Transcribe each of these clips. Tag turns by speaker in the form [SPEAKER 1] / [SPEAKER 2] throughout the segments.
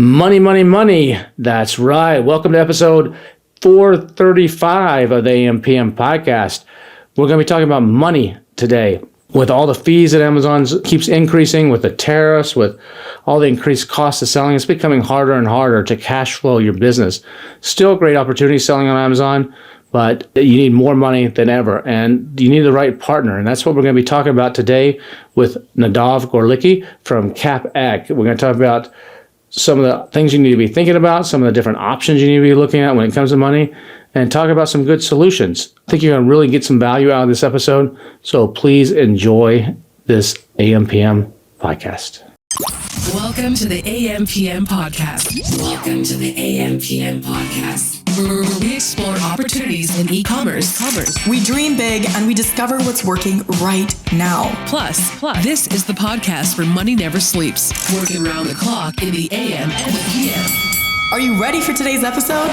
[SPEAKER 1] Money, money, money. That's right. Welcome to episode 435 of the AMPM podcast. We're going to be talking about money today. With all the fees that Amazon keeps increasing, with the tariffs, with all the increased costs of selling, it's becoming harder and harder to cash flow your business. Still a great opportunity selling on Amazon, but you need more money than ever, and you need the right partner. And that's what we're going to be talking about today with Nadav Gorlicki from CapEc. We're going to talk about some of the things you need to be thinking about, some of the different options you need to be looking at when it comes to money, and talk about some good solutions. I think you're going to really get some value out of this episode, so please enjoy this AMPM podcast.
[SPEAKER 2] Welcome to the AMPM podcast. Welcome to the AMPM podcast, where we explore opportunities in e-commerce.
[SPEAKER 3] We dream big and we discover what's working right now.
[SPEAKER 2] Plus, this is the podcast where money never sleeps, working around the clock in the AM and the PM.
[SPEAKER 3] Are you ready for today's episode?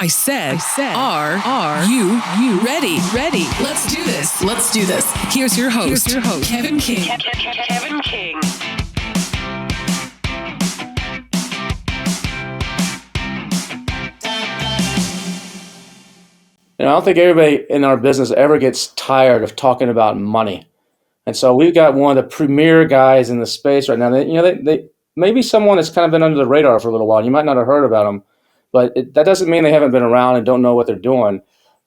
[SPEAKER 2] I said, are you ready? Let's do this. Here's your host, Kevin King. Kevin King.
[SPEAKER 1] I don't think everybody in our business ever gets tired of talking about money. And so we've got one of the premier guys in the space right now. They maybe someone that's kind of been under the radar for a little while. You might not have heard about them, but that doesn't mean they haven't been around and don't know what they're doing.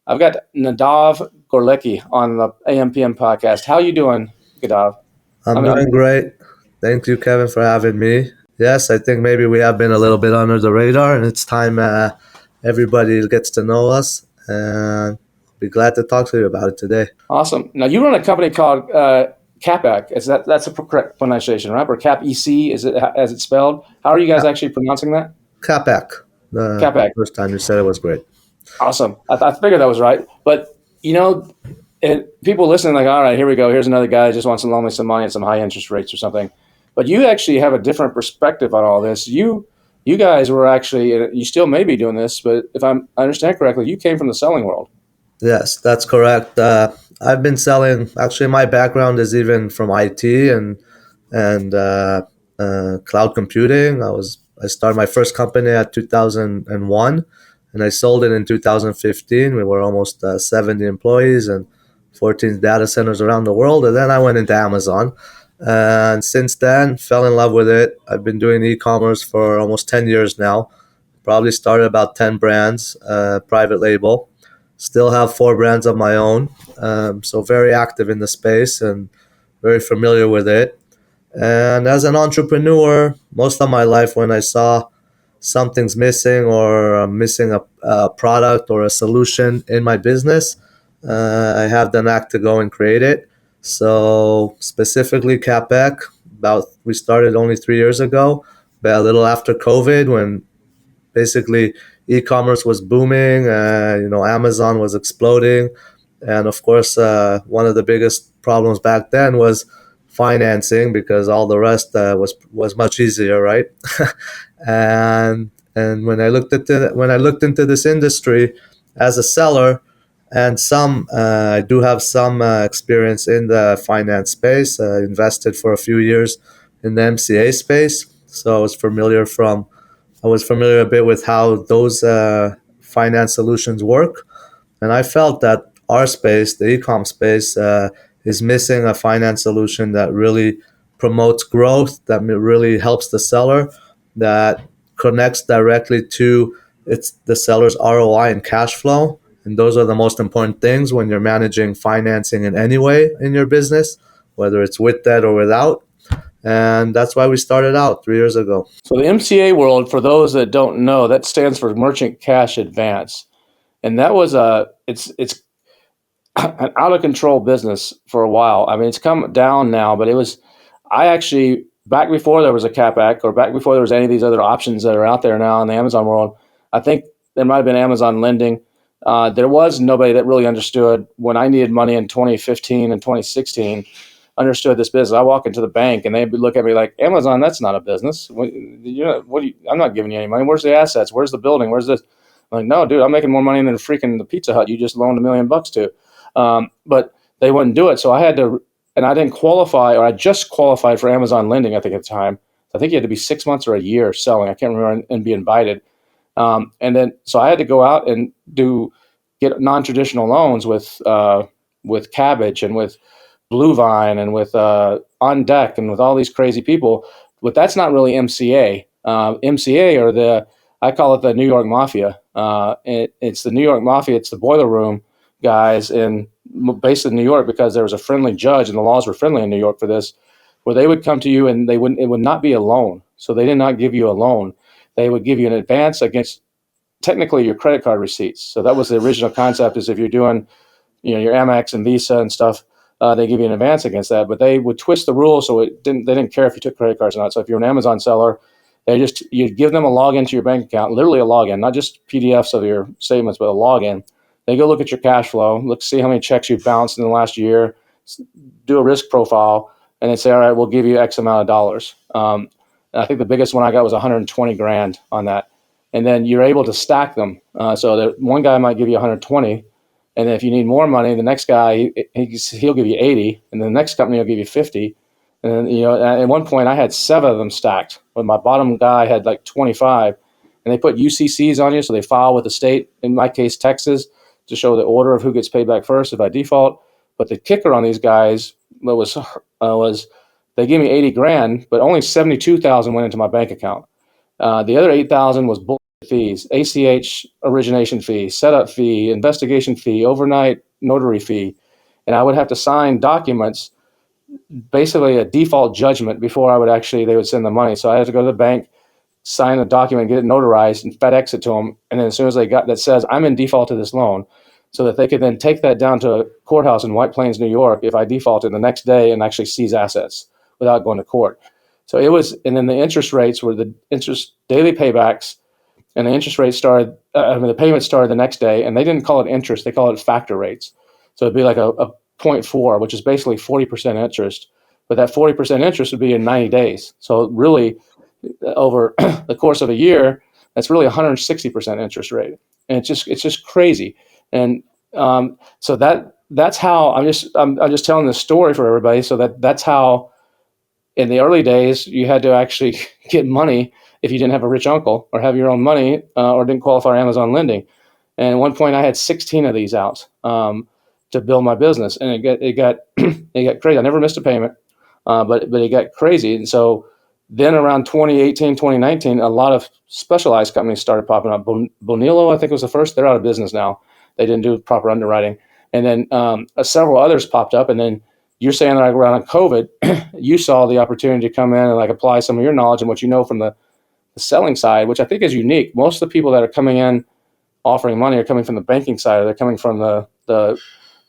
[SPEAKER 1] I've got Nadav Gorlicki on the AMPM podcast. How are you doing, Nadav?
[SPEAKER 4] I'm doing great. Thank you, Kevin, for having me. Yes, I think maybe we have been a little bit under the radar, and it's time everybody gets to know us. And I'll be glad to talk to you about it today.
[SPEAKER 1] Awesome. Now, you run a company called CapEc. That's a correct pronunciation, right? Or CapEc, is it as it's spelled? How are you guys actually pronouncing that?
[SPEAKER 4] CapEc.
[SPEAKER 1] CapEc.
[SPEAKER 4] First time you said it was great.
[SPEAKER 1] Awesome. I figured that was right. But, people listening like, all right, here we go. Here's another guy who just wants to loan me some money at some high interest rates or something. But you actually have a different perspective on all this. You guys were actually, you still may be doing this, but if I understand correctly, you came from the selling world.
[SPEAKER 4] Yes, that's correct. I've been selling. Actually, my background is even from IT and cloud computing. I started my first company at 2001, and I sold it in 2015. We were almost 70 employees and 14 data centers around the world. And then I went into Amazon. And since then, fell in love with it. I've been doing e-commerce for almost 10 years now. Probably started about 10 brands, private label. Still have 4 brands of my own. So very active in the space and very familiar with it. And as an entrepreneur, most of my life when I saw something's missing or missing a product or a solution in my business, I have the knack to go and create it. So specifically CapEc, we started only 3 years ago, but a little after COVID when basically e-commerce was booming, Amazon was exploding. And of course, one of the biggest problems back then was financing because all the rest was much easier, right? and when I looked into this industry as a seller, and I do have some experience in the finance space. Invested for a few years in the MCA space, so I was familiar a bit with how those finance solutions work. And I felt that our space, the e-com space, is missing a finance solution that really promotes growth, that really helps the seller, that connects directly to the seller's ROI and cash flow. And those are the most important things when you're managing financing in any way in your business, whether it's with debt or without. And that's why we started out 3 years ago.
[SPEAKER 1] So the MCA world, for those that don't know, that stands for Merchant Cash Advance. And that was it's an out of control business for a while. I mean, it's come down now, but I actually, back before there was a CapEc or back before there was any of these other options that are out there now in the Amazon world, I think there might have been Amazon lending. There was nobody that really understood when I needed money in 2015 and 2016, understood this business. I walk into the bank and they'd look at me like, Amazon, that's not a business. I'm not giving you any money. Where's the assets? Where's the building? Where's this? I'm like, no, dude, I'm making more money than freaking the Pizza Hut you just loaned $1 million to. But they wouldn't do it. So I had to, and I didn't qualify, or I just qualified for Amazon lending, I think at the time. I think you had to be 6 months or a year selling. I can't remember, and be invited. And then, so I had to go out and get non-traditional loans with Cabbage and with Blue Vine and with On Deck and with all these crazy people. But that's not really MCA. MCA I call it the New York Mafia. It's the New York Mafia. It's the boiler room guys based in New York, because there was a friendly judge and the laws were friendly in New York for this, where they would come to you and it would not be a loan. So they did not give you a loan. They would give you an advance against technically your credit card receipts. So that was the original concept, is if you're doing, your Amex and Visa and stuff, they give you an advance against that, but they would twist the rules so they didn't care if you took credit cards or not. So if you're an Amazon seller, you'd give them a login to your bank account, literally a login, not just PDFs of your statements, but a login. They go look at your cash flow, see how many checks you've bounced in the last year, do a risk profile, and then say, all right, we'll give you X amount of dollars. I think the biggest one I got was 120 grand on that. And then you're able to stack them. So that one guy might give you 120. And then if you need more money, the next guy, he'll give you 80. And then the next company will give you 50. And then, at one point I had 7 of them stacked, but my bottom guy had like 25. And they put UCCs on you. So they file with the state, in my case, Texas, to show the order of who gets paid back first if I default. But the kicker on these guys was they gave me 80 grand, but only 72,000 went into my bank account. The other 8,000 was bullshit fees, ACH origination fee, setup fee, investigation fee, overnight notary fee. And I would have to sign documents, basically a default judgment, before they would send the money. So I had to go to the bank, sign a document, get it notarized, and FedEx it to them. And then as soon as they got that says, I'm in default to this loan, so that they could then take that down to a courthouse in White Plains, New York, if I defaulted the next day, and actually seize assets without going to court. So it was, and then the interest rates were the interest daily paybacks, and the interest rate started, the payment started the next day, and they didn't call it interest, they call it factor rates. So it'd be like a 0.4, which is basically 40% interest, but that 40% interest would be in 90 days. So really, over the course of a year, that's really 160% interest rate. And it's just crazy. And so that's how I'm just telling this story for everybody. So that's how, in the early days, you had to actually get money if you didn't have a rich uncle or have your own money or didn't qualify Amazon lending. And at one point, I had 16 of these out to build my business, and it got it got crazy. I never missed a payment, but it got crazy. And so then around 2018, 2019, a lot of specialized companies started popping up. Bonillo, I think, was the first. They're out of business now. They didn't do proper underwriting. And then several others popped up. And then you're saying that around COVID, you saw the opportunity to come in and apply some of your knowledge and what you know from the selling side, which I think is unique. Most of the people that are coming in offering money are coming from the banking side, or they're coming from the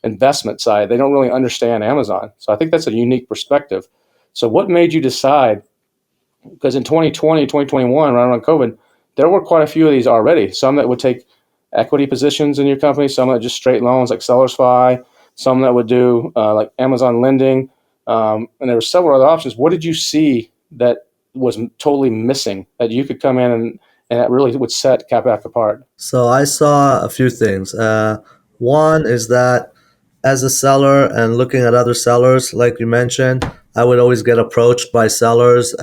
[SPEAKER 1] investment side. They don't really understand Amazon. So I think that's a unique perspective. So what made you decide? Because in 2020, 2021, right around COVID, there were quite a few of these already. Some that would take equity positions in your company, some that just straight loans like Sellers Fi, some that would do like Amazon lending, and there were several other options. What did you see that was totally missing that you could come in and that really would set CapEc apart?
[SPEAKER 4] So I saw a few things. One is that as a seller and looking at other sellers, like you mentioned, I would always get approached by sellers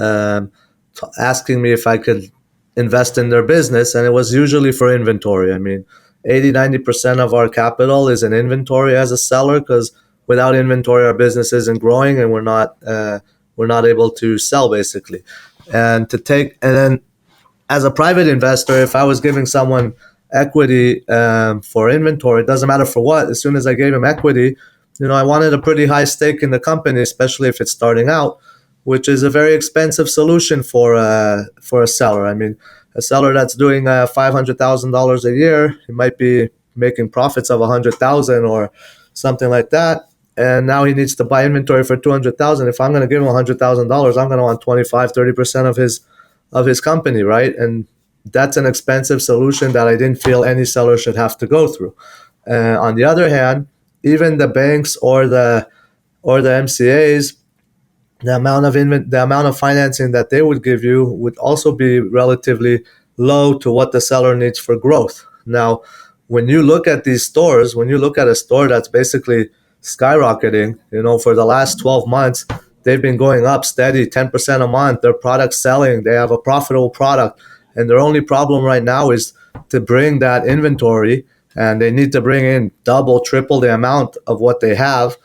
[SPEAKER 4] asking me if I could invest in their business, and it was usually for inventory. I mean, 80-90% of our capital is in inventory as a seller, because without inventory our business isn't growing and we're not able to sell, basically. And then as a private investor, if I was giving someone equity for inventory, it doesn't matter for what, as soon as I gave him equity, I wanted a pretty high stake in the company, especially if it's starting out, which is a very expensive solution for a seller. I mean, a seller that's doing $500,000 a year, he might be making profits of $100,000 or something like that, and now he needs to buy inventory for $200,000. If I'm going to give him $100,000, I'm going to want 25-30% of his company, right? And that's an expensive solution that I didn't feel any seller should have to go through. On the other hand, even the banks or the MCAs, the amount of financing that they would give you would also be relatively low to what the seller needs for growth. Now, when you look at these stores, when you look at a store that's basically skyrocketing, for the last 12 months, they've been going up steady, 10% a month. Their product's selling. They have a profitable product. And their only problem right now is to bring that inventory, and they need to bring in double, triple the amount of what they have.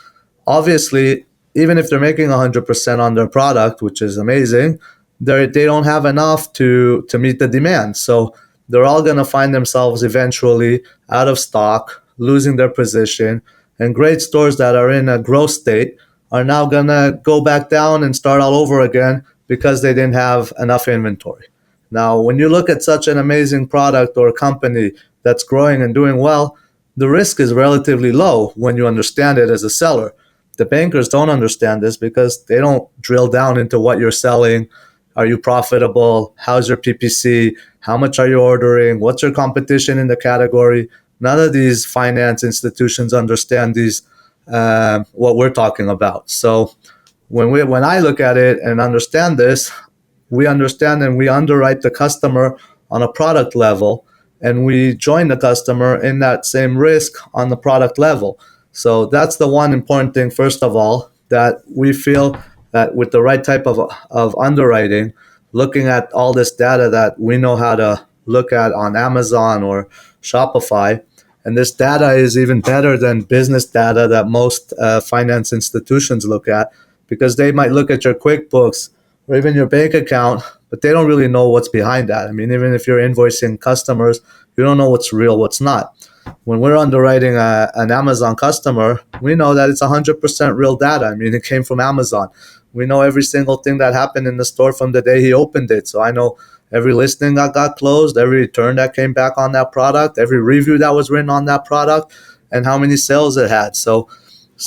[SPEAKER 4] Obviously, even if they're making 100% on their product, which is amazing, they don't have enough to meet the demand. So they're all going to find themselves eventually out of stock, losing their position. And great stores that are in a growth state are now going to go back down and start all over again because they didn't have enough inventory. Now, when you look at such an amazing product or a company that's growing and doing well, the risk is relatively low when you understand it as a seller. The bankers don't understand this because they don't drill down into what you're selling. Are you profitable? How's your PPC? How much are you ordering? What's your competition in the category? None of these finance institutions understand these, what we're talking about. So when I look at it and understand this, we understand and we underwrite the customer on a product level, and we join the customer in that same risk on the product level. So that's the one important thing, first of all, that we feel that with the right type of underwriting, looking at all this data that we know how to look at on Amazon or Shopify, and this data is even better than business data that most finance institutions look at, because they might look at your QuickBooks or even your bank account, but they don't really know what's behind that. I mean, even if you're invoicing customers, you don't know what's real, what's not. When we're underwriting an Amazon customer, we know that it's 100% real data. I mean, it came from Amazon. We know every single thing that happened in the store from the day he opened it. So I know every listing that got closed, every return that came back on that product, every review that was written on that product, and how many sales it had. So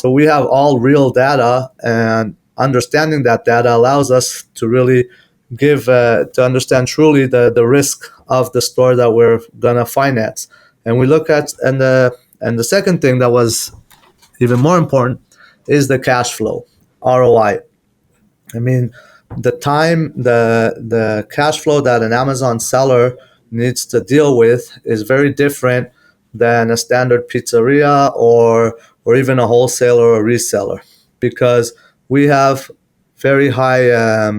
[SPEAKER 4] we have all real data, and understanding that data allows us to really to understand truly the risk of the store that we're gonna finance. And we look at, and the second thing that was even more important is the cash flow, ROI. I mean, the cash flow that an Amazon seller needs to deal with is very different than a standard pizzeria or even a wholesaler or a reseller, because we have very high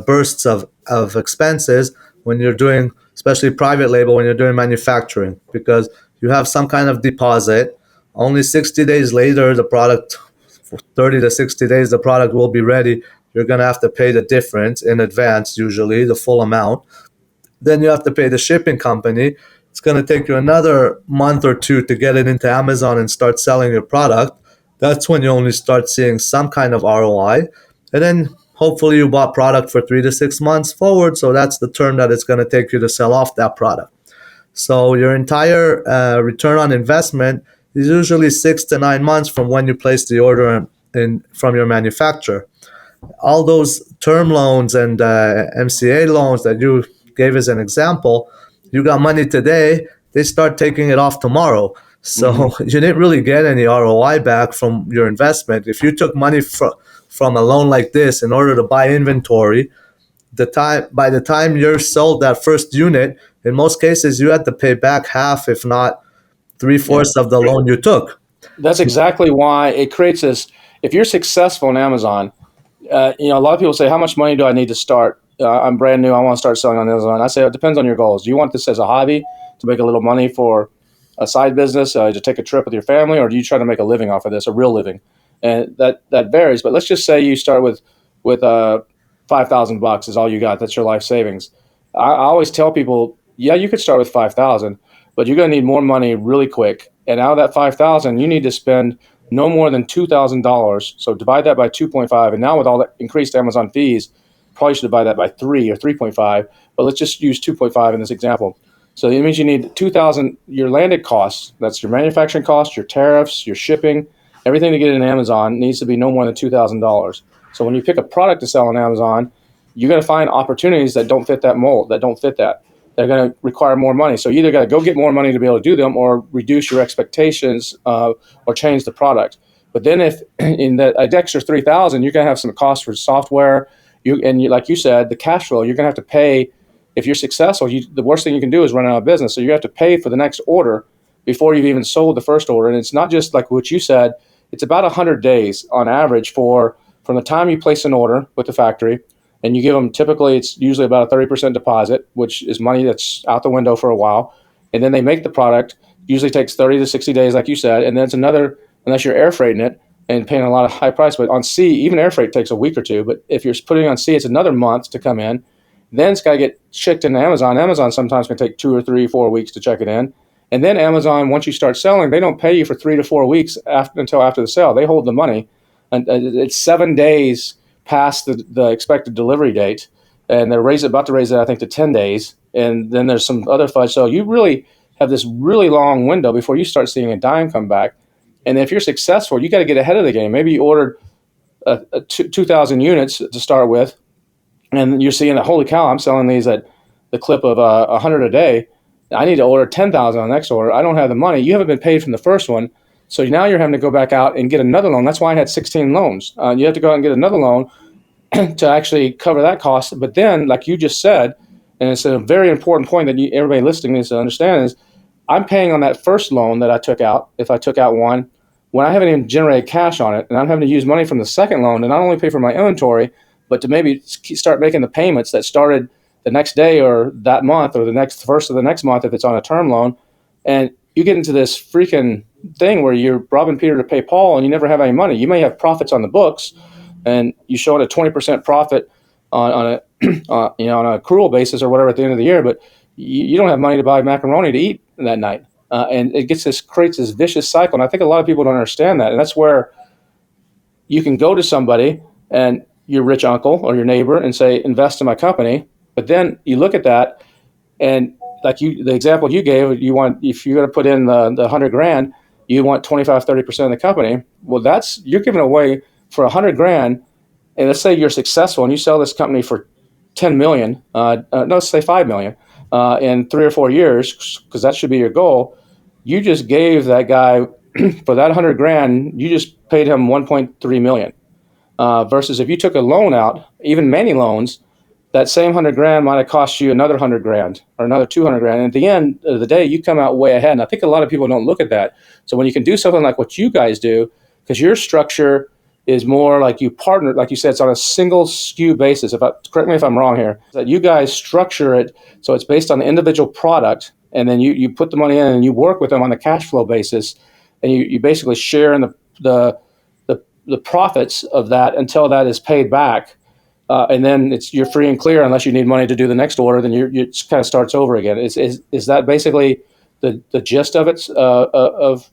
[SPEAKER 4] bursts of expenses when you're doing, especially private label, when you're doing manufacturing, because you have some kind of deposit. Only 60 days later, the product, 30 to 60 days, the product will be ready. You're going to have to pay the difference in advance, usually the full amount. Then you have to pay the shipping company. It's going to take you another month or two to get it into Amazon and start selling your product. That's when you only start seeing some kind of ROI. And then hopefully you bought product for 3 to 6 months forward. So that's the term that it's going to take you to sell off that product. So your entire return on investment is usually 6 to 9 months from when you place the order from your manufacturer. All those term loans and MCA loans that you gave as an example, you got money today, they start taking it off tomorrow. So you didn't really get any ROI back from your investment. If you took money from a loan like this in order to buy inventory, by the time you're sold that first unit, in most cases, you had to pay back half, if not 3/4 of the loan you took.
[SPEAKER 1] That's exactly why it creates this. If you're successful in Amazon, a lot of people say, how much money do I need to start? I'm brand new. I want to start selling on Amazon. I say, it depends on your goals. Do you want this as a hobby to make a little money for a side business, to take a trip with your family, or do you try to make a living off of this, a real living? And that varies. But let's just say you start with $5,000 is all you got. That's your life savings. I always tell people, yeah, you could start with $5,000, but you're going to need more money really quick. And out of that $5,000, you need to spend no more than $2,000. So divide that by 2.5. And now with all the increased Amazon fees, probably should divide that by 3 or 3.5. But let's just use 2.5 in this example. So it means you need 2,000, your landed costs, that's your manufacturing costs, your tariffs, your shipping, everything to get in Amazon needs to be no more than $2,000. So when you pick a product to sell on Amazon, you're going to find opportunities that don't fit that mold, that don't fit that. They're going to require more money. So you either got to go get more money to be able to do them, or reduce your expectations, or change the product. But then if in that extra $3,000, you're going to have some costs for software, like you said, the cash flow, you're going to have to pay. If you're successful, the worst thing you can do is run out of business. So you have to pay for the next order before you've even sold the first order. And it's not just like what you said, it's about 100 days on average for from the time you place an order with the factory, and you give them, typically it's usually about a 30% deposit, which is money that's out the window for a while. And then they make the product, usually takes 30 to 60 days, like you said. And then it's another, unless you're air freighting it and paying a lot of high price. But on sea, even air freight takes a week or two. But if you're putting it on sea, it's another month to come in. Then it's got to get checked into Amazon. Amazon sometimes can take 2 or 3, 4 weeks to check it in. And then Amazon, once you start selling, they don't pay you for 3 to 4 weeks until after the sale. They hold the money. And it's 7 days past the expected delivery date. And they're about to raise it, I think, to 10 days. And then there's some other fudge. So you really have this really long window before you start seeing a dime come back. And if you're successful, you got to get ahead of the game. Maybe you ordered 2,000 units to start with. And you're seeing that, holy cow, I'm selling these at the clip of 100 a day. I need to order 10,000 on the next order. I don't have the money. You haven't been paid from the first one. So now you're having to go back out and get another loan. That's why I had 16 loans. You have to go out and get another loan to actually cover that cost. But then, like you just said, and it's a very important point that everybody listening needs to understand, is I'm paying on that first loan that I took out, if I took out one, when I haven't even generated cash on it, and I'm having to use money from the second loan to not only pay for my inventory, but to maybe start making the payments that started the next day or that month or the next first of the next month if it's on a term loan. And you get into this freaking thing where you're robbing Peter to pay Paul and you never have any money. You may have profits on the books and you show it a 20% profit on a on an accrual basis or whatever at the end of the year, but you don't have money to buy macaroni to eat that night. And it creates this vicious cycle. And I think a lot of people don't understand that. And that's where you can go to somebody and your rich uncle or your neighbor and say, invest in my company. But then you look at that and like the example you gave, if you're going to put in the 100 grand, you want 25, 30% of the company. Well, you're giving away for 100 grand. And let's say you're successful and you sell this company for 10 million, let's say 5 million in 3 or 4 years, because that should be your goal. You just gave that guy for that 100 grand, you just paid him 1.3 million. Versus if you took a loan out, even many loans, that same 100 grand might have cost you another 100 grand or another 200 grand. And at the end of the day, you come out way ahead. And I think a lot of people don't look at that. So when you can do something like what you guys do, because your structure is more like you partner, like you said, it's on a single SKU basis. Correct me if I'm wrong here, that you guys structure it so it's based on the individual product, and then you put the money in and you work with them on the cash flow basis, and you basically share in the profits of that until that is paid back. And then you're free and clear unless you need money to do the next order. Then it kind of starts over again. Is that basically the gist of it, of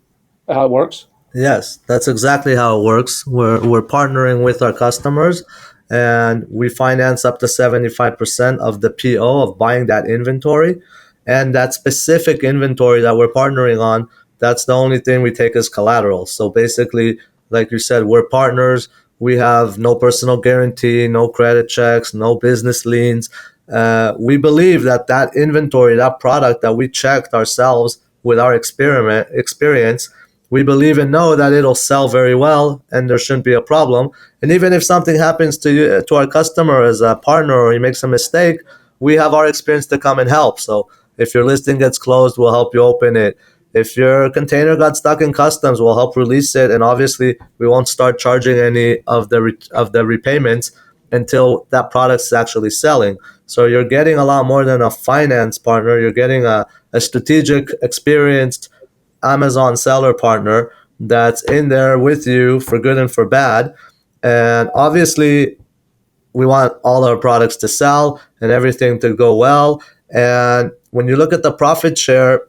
[SPEAKER 1] how it works?
[SPEAKER 4] Yes, that's exactly how it works. We're partnering with our customers, and we finance up to 75% of the PO of buying that inventory. And that specific inventory that we're partnering on, that's the only thing we take as collateral. So basically, like you said, we're partners. We have no personal guarantee, no credit checks, no business liens. We believe that inventory, that product that we checked ourselves with our experience, we believe and know that it'll sell very well and there shouldn't be a problem. And even if something happens to our customer as a partner or he makes a mistake, we have our experience to come and help. So if your listing gets closed, we'll help you open it. If your container got stuck in customs, we'll help release it. And obviously, we won't start charging any of the repayments until that product is actually selling. So you're getting a lot more than a finance partner. You're getting a strategic, experienced Amazon seller partner that's in there with you for good and for bad. And obviously, we want all our products to sell and everything to go well. And when you look at the profit share,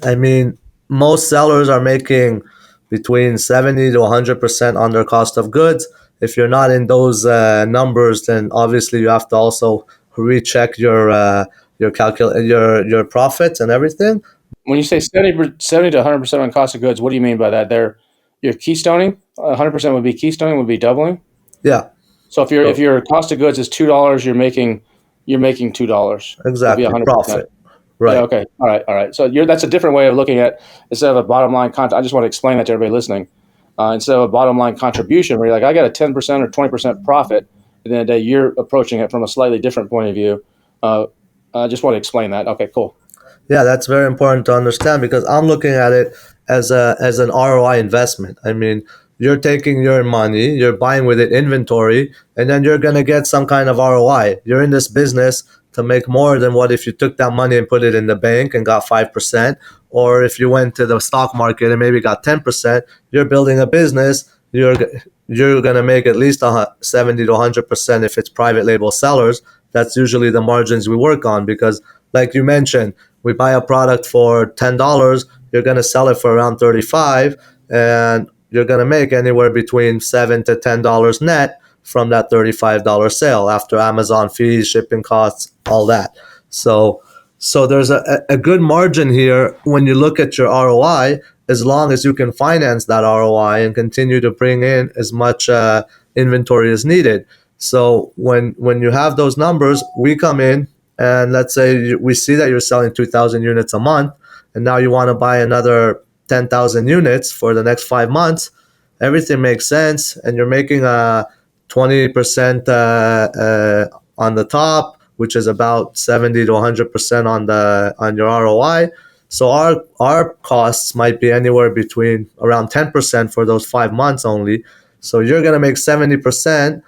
[SPEAKER 4] I mean, most sellers are making between 70 to 100% on their cost of goods. If you're not in those numbers, then obviously you have to also recheck your profits and everything.
[SPEAKER 1] When you say 70 to 100% on cost of goods, what do you mean by that? You're keystoning? 100% would be keystoning, would be doubling?
[SPEAKER 4] Yeah.
[SPEAKER 1] So if your cost of goods is $2, you're making $2.
[SPEAKER 4] Exactly. Profit. Right.
[SPEAKER 1] Yeah, okay. All right. So that's a different way of looking at, instead of a bottom line I just want to explain that to everybody listening. Instead of a bottom line contribution where you're like, I got a 10% or 20% profit, at the end of the day, you're approaching it from a slightly different point of view. I just want to explain that. Okay, cool.
[SPEAKER 4] Yeah, that's very important to understand because I'm looking at it as an ROI investment. I mean, you're taking your money, you're buying with it inventory, and then you're going to get some kind of ROI. You're in this business to make more than what if you took that money and put it in the bank and got 5%, or if you went to the stock market and maybe got 10%. You're building a business. You're going to make at least 70 to 100% if it's private label sellers. That's usually the margins we work on, because like you mentioned, we buy a product for $10, you're going to sell it for around 35, and you're going to make anywhere between $7 to $10 net from that $35 sale after Amazon fees, shipping costs, all that. So there's a good margin here when you look at your ROI, as long as you can finance that ROI and continue to bring in as much inventory as needed. So when you have those numbers, we come in and let's say we see that you're selling 2,000 units a month, and now you want to buy another 10,000 units for the next 5 months. Everything makes sense, and you're making a 20% on the top, which is about 70 to 100% on your ROI. So our costs might be anywhere between around 10% for those 5 months only. So you're going to make 70%.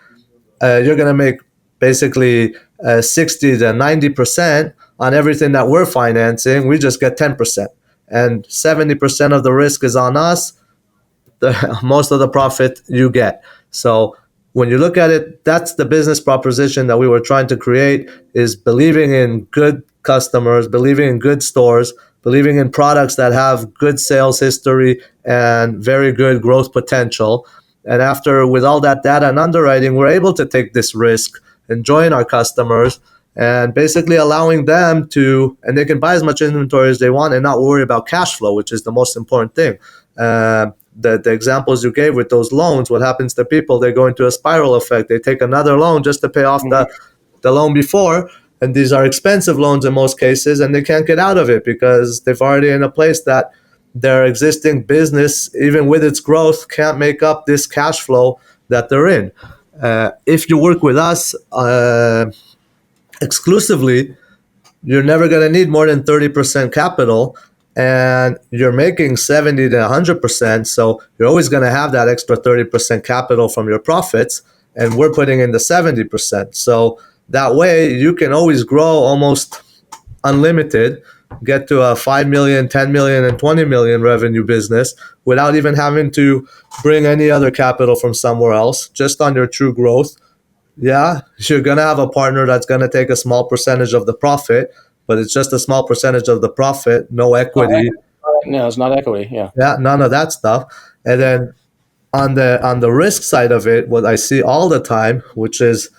[SPEAKER 4] You're going to make basically 60 to 90% on everything that we're financing. We just get 10%. And 70% of the risk is on us. Most of the profit you get. So when you look at it, that's the business proposition that we were trying to create, is believing in good customers, believing in good stores, believing in products that have good sales history and very good growth potential. And after, with all that data and underwriting, we're able to take this risk and join our customers and basically allowing them to, and they can buy as much inventory as they want and not worry about cash flow, which is the most important thing. The examples you gave with those loans, what happens to people? They go into a spiral effect. They take another loan just to pay off the loan before. And these are expensive loans in most cases, and they can't get out of it because they've already in a place that their existing business, even with its growth, can't make up this cash flow that they're in. If you work with us exclusively, you're never going to need more than 30% capital, and you're making 70 to 100%. So you're always going to have that extra 30% capital from your profits, and we're putting in the 70%. So that way you can always grow almost unlimited, get to a 5 million, 10 million, and 20 million revenue business without even having to bring any other capital from somewhere else, just on your true growth. Yeah, you're going to have a partner that's going to take a small percentage of the profit, but it's just a small percentage of the profit, no equity.
[SPEAKER 1] No, it's not equity. Yeah.
[SPEAKER 4] Yeah, none of that stuff. And then on the risk side of it, what I see all the time, which is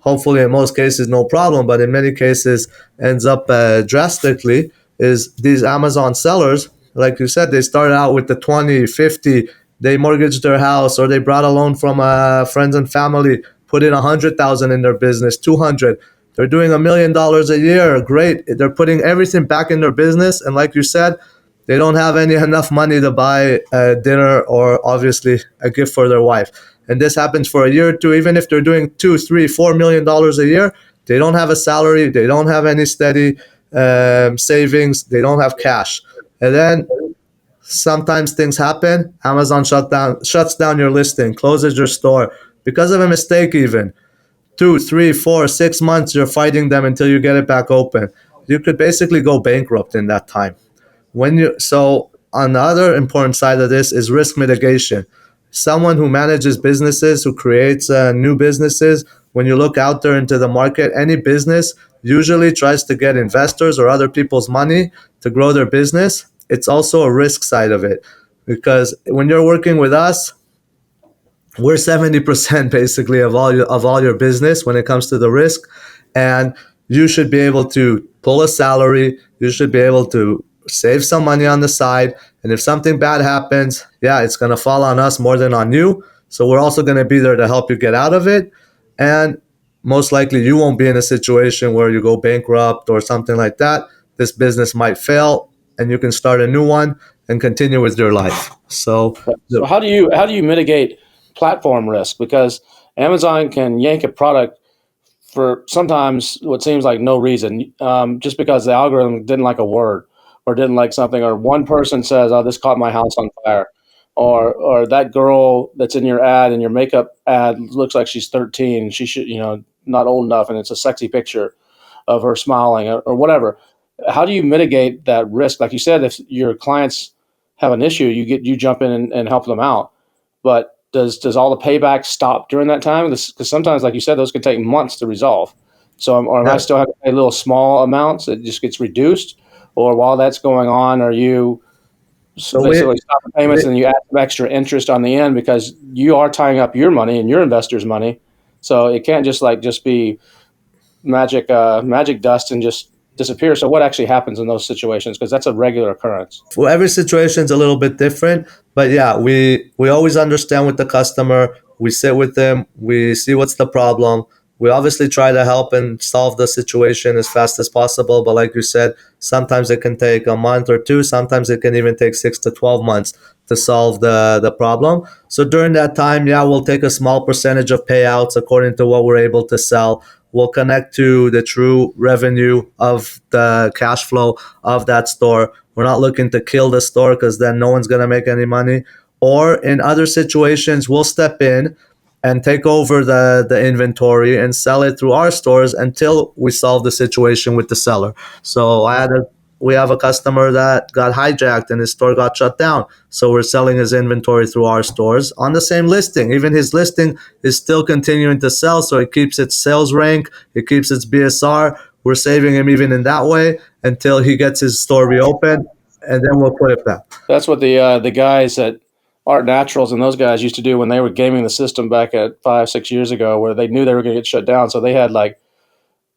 [SPEAKER 4] hopefully in most cases no problem, but in many cases ends up drastically, is these Amazon sellers, like you said, they started out with the 20, 50, they mortgaged their house, or they brought a loan from friends and family, put in 100,000 in their business, 200. They're doing $1 million a year. Great. They're putting everything back in their business. And like you said, they don't have enough money to buy dinner or obviously a gift for their wife. And this happens for a year or two. Even if they're doing $2, $3, $4 million a year, they don't have a salary. They don't have any steady savings. They don't have cash. And then sometimes things happen. Amazon shuts down your listing, closes your store because of a mistake even. 2, 3, 4, 6 months, you're fighting them until you get it back open. You could basically go bankrupt in that time. So on the other important side of this is risk mitigation. Someone who manages businesses, who creates new businesses, when you look out there into the market, any business usually tries to get investors or other people's money to grow their business. It's also a risk side of it, because when you're working with us, we're 70% basically of all your business when it comes to the risk, and you should be able to pull a salary. You should be able to save some money on the side, and if something bad happens, yeah, it's going to fall on us more than on you. So we're also going to be there to help you get out of it, and most likely you won't be in a situation where you go bankrupt or something like that. This business might fail, and you can start a new one and continue with your life. So
[SPEAKER 1] how do you mitigate platform risk? Because Amazon can yank a product for sometimes what seems like no reason, just because the algorithm didn't like a word or didn't like something, or one person says, "Oh, this caught my house on fire." or that girl that's in your ad, and your makeup ad looks like she's 13. She should, not old enough, and it's a sexy picture of her smiling, or whatever. How do you mitigate that risk? Like you said, if your clients have an issue, you jump in and help them out. But does all the payback stop during that time? Because sometimes, like you said, those can take months to resolve. So am I still having to pay little small amounts? It just gets reduced, or while that's going on, are you
[SPEAKER 4] So
[SPEAKER 1] basically stop the payments and you add some extra interest on the end because you are tying up your money and your investors' money? So it can't just be magic dust and just disappear. So what actually happens in those situations? Because that's a regular occurrence.
[SPEAKER 4] for every situation is a little bit different, but yeah, we always understand with the customer. We sit with them, we see what's the problem. We obviously try to help and solve the situation as fast as possible, but like you said, sometimes it can take a month or two, sometimes it can even take 6 to 12 months to solve the problem. So during that time, yeah, we'll take a small percentage of payouts according to what we're able to sell. We'll connect to the true revenue of the cash flow of that store. We're not looking to kill the store because then no one's going to make any money. Or in other situations, we'll step in and take over the inventory and sell it through our stores until we solve the situation with the seller. So we have a customer that got hijacked and his store got shut down. So we're selling his inventory through our stores on the same listing. Even his listing is still continuing to sell, so it keeps its sales rank, it keeps its BSR. We're saving him even in that way until he gets his store reopened, and then we'll put it back.
[SPEAKER 1] That's what the guys at Art Naturals and those guys used to do when they were gaming the system back at 5-6 years ago, where they knew they were going to get shut down. So they had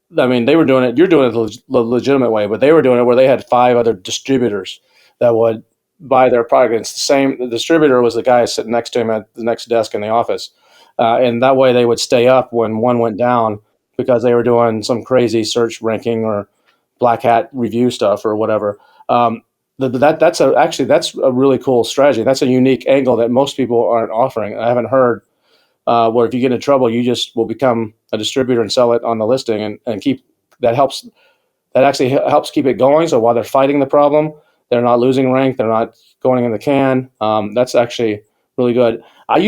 [SPEAKER 1] they were doing it. You're doing it the legitimate way, but they were doing it where they had 5 other distributors that would buy their product. And it's the same. The distributor was the guy sitting next to him at the next desk in the office, and that way they would stay up when one went down because they were doing some crazy search ranking or black hat review stuff or whatever. That's a really cool strategy. That's a unique angle that most people aren't offering. I haven't heard where if you get in trouble, you just will become a distributor and sell it on the listing and keep that helps. That actually helps keep it going. So while they're fighting the problem, they're not losing rank. They're not going in the can. That's actually really good. I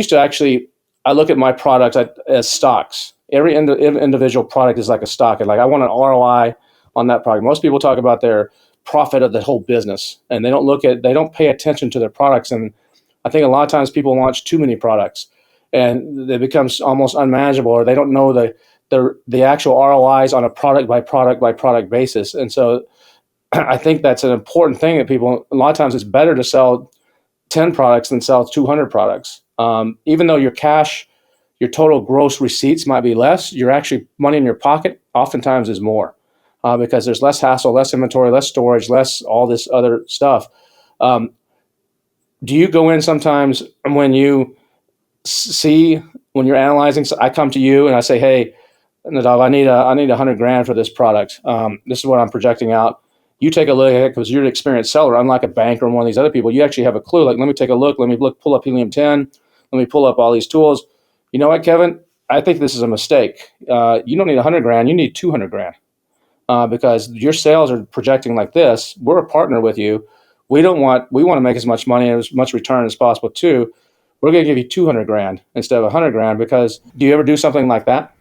[SPEAKER 1] look at my products as stocks. Every individual product is like a stock. And like I want an ROI on that product. Most people talk about their profit of the whole business, and they don't pay attention to their products. And I think a lot of times people launch too many products, and it becomes almost unmanageable, or they don't know the actual ROIs on a product by product basis. And so I think that's an important thing that people, a lot of times it's better to sell 10 products than sell 200 products. Even though your total gross receipts might be less, your actually money in your pocket oftentimes is more. Because there's less hassle, less inventory, less storage, less all this other stuff. Do you go in sometimes when you when you're analyzing? So I come to you and I say, "Hey, Nadav, I need $100,000 for this product. This is what I'm projecting out." You take a look at it because you're an experienced seller, unlike a bank or one of these other people. You actually have a clue. Like, let me take a look. Let me pull up Helium 10. Let me pull up all these tools. You know what, Kevin? I think this is a mistake. You don't need $100,000. You need $200,000. Because your sales are projecting like this. We're a partner with you. We want to make as much money and as much return as possible too. We're going to give you $200,000 instead of $100,000. Because do you ever do something like that?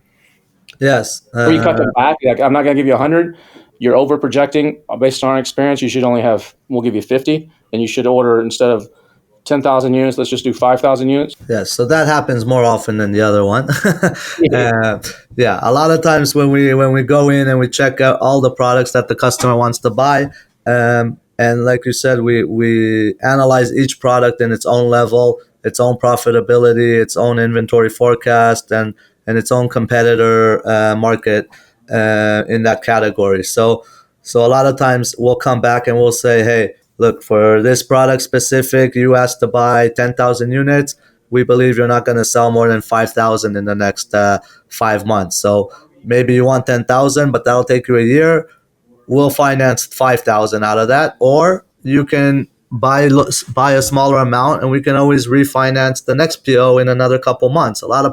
[SPEAKER 4] Yes.
[SPEAKER 1] Where you cut them back? Like, I'm not going to give you 100. You're over projecting based on our experience. You should we'll give you 50, and you should order instead of 10,000 units. Let's just do 5,000 units.
[SPEAKER 4] Yes, so that happens more often than the other one. Yeah, a lot of times when we go in and we check out all the products that the customer wants to buy, and like you said, we analyze each product in its own level, its own profitability, its own inventory forecast, and its own competitor market in that category. So a lot of times we'll come back and we'll say, hey, look, for this product specific, you asked to buy 10,000 units. We believe you're not going to sell more than 5,000 in the next 5 months. So maybe you want 10,000, but that'll take you a year. We'll finance 5,000 out of that, or you can buy a smaller amount, and we can always refinance the next PO in another couple months. A lot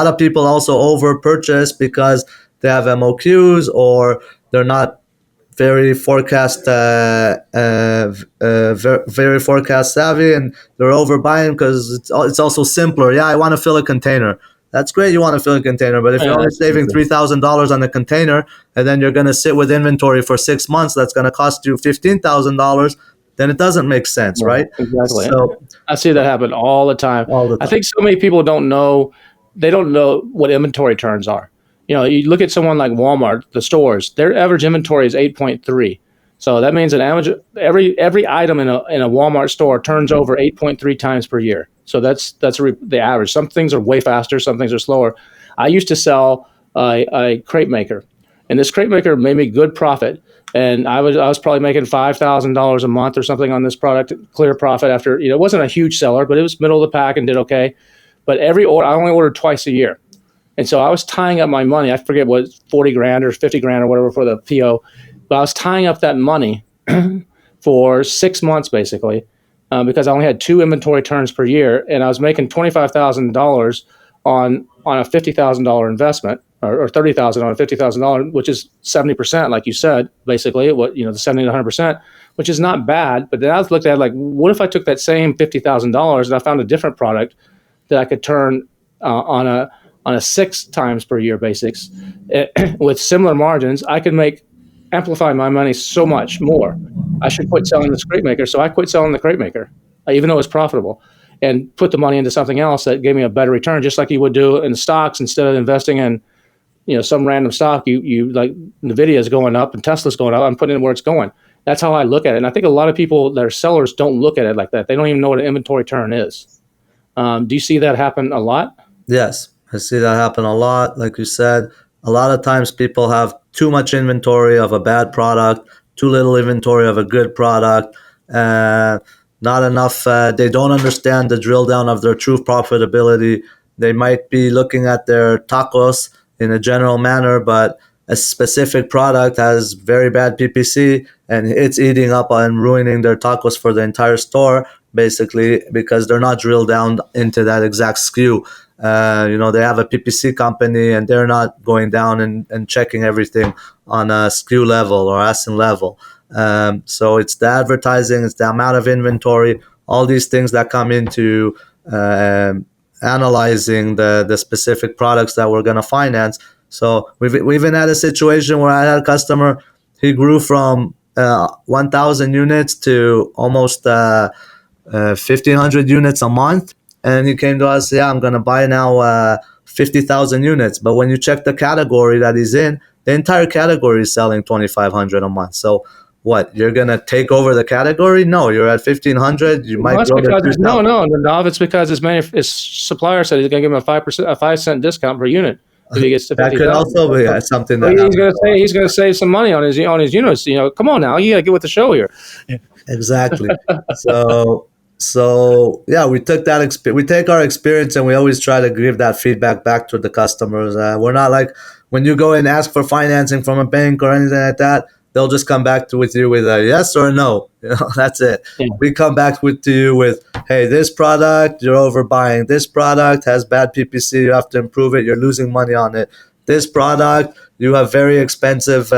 [SPEAKER 4] of people also over purchase because they have MOQs or they're not very forecast, very forecast savvy, and they're overbuying because it's also simpler. Yeah, I want to fill a container. That's great. You want to fill a container, but if you're only saving $3,000 on a container, and then you're going to sit with inventory for 6 months, that's going to cost you $15,000. Then it doesn't make sense, right?
[SPEAKER 1] Exactly.
[SPEAKER 4] So
[SPEAKER 1] I see that happen all the time. I think so many people don't know. They don't know what inventory turns are. You look at someone like Walmart, the stores, their average inventory is 8.3. So that means that every item in a Walmart store turns over 8.3 times per year. So that's the average. Some things are way faster, some things are slower. I used to sell a crate maker, and this crate maker made me good profit. And I was probably making $5,000 a month or something on this product, clear profit after, it wasn't a huge seller, but it was middle of the pack and did okay. But every order, I only ordered twice a year. And so I was tying up my money. I forget what, 40 grand or 50 grand or whatever for the PO. But I was tying up that money for 6 months, basically, because I only had 2 inventory turns per year. And I was making $25,000 on a $50,000 investment, or $30,000 on a $50,000, which is 70%, like you said, basically, the 70 to 100%, which is not bad. But then I looked at it like, what if I took that same $50,000 and I found a different product that I could turn on a 6 times per year basis with similar margins? I could amplify my money so much more. I should quit selling this crate maker. So I quit selling the crate maker, even though it's profitable, and put the money into something else that gave me a better return, just like you would do in stocks. Instead of investing in some random stock, you like Nvidia is going up and Tesla's going up, I'm putting it where it's going. That's how I look at it. And I think a lot of people that are sellers don't look at it like that. They don't even know what an inventory turn is. Do you see that happen a lot?
[SPEAKER 4] Yes, I see that happen a lot. Like you said, a lot of times people have too much inventory of a bad product, too little inventory of a good product, not enough. They don't understand the drill down of their true profitability. They might be looking at their tacos in a general manner, but a specific product has very bad PPC and it's eating up and ruining their tacos for the entire store, basically, because they're not drilled down into that exact SKU. They have a PPC company and they're not going down and checking everything on a SKU level or ASIN level. So it's the advertising, it's the amount of inventory, all these things that come into analyzing the specific products that we're going to finance. So we've even had a situation where I had a customer, he grew from 1,000 units to almost 1,500 units a month. And he came to us, I'm going to buy now 50,000 units. But when you check the category that he's in, the entire category is selling 2,500 a month. So what, you're going to take over the category? No, you're at 1,500. You might grow to 2,000.
[SPEAKER 1] No, it's because his supplier said he's going to give him a 5-cent discount per unit. If he gets to 50,000.
[SPEAKER 4] That could also be something that
[SPEAKER 1] he's going to save some money on his units. Come on now, you got to get with the show here.
[SPEAKER 4] Exactly. So yeah, we took that. We take our experience and we always try to give that feedback back to the customers. We're not like when you go and ask for financing from a bank or anything like that. They'll just come back with you with a yes or a no. That's it. Yeah. We come back to you with, hey, this product, you're overbuying. This product has bad PPC. You have to improve it. You're losing money on it. This product, you have very expensive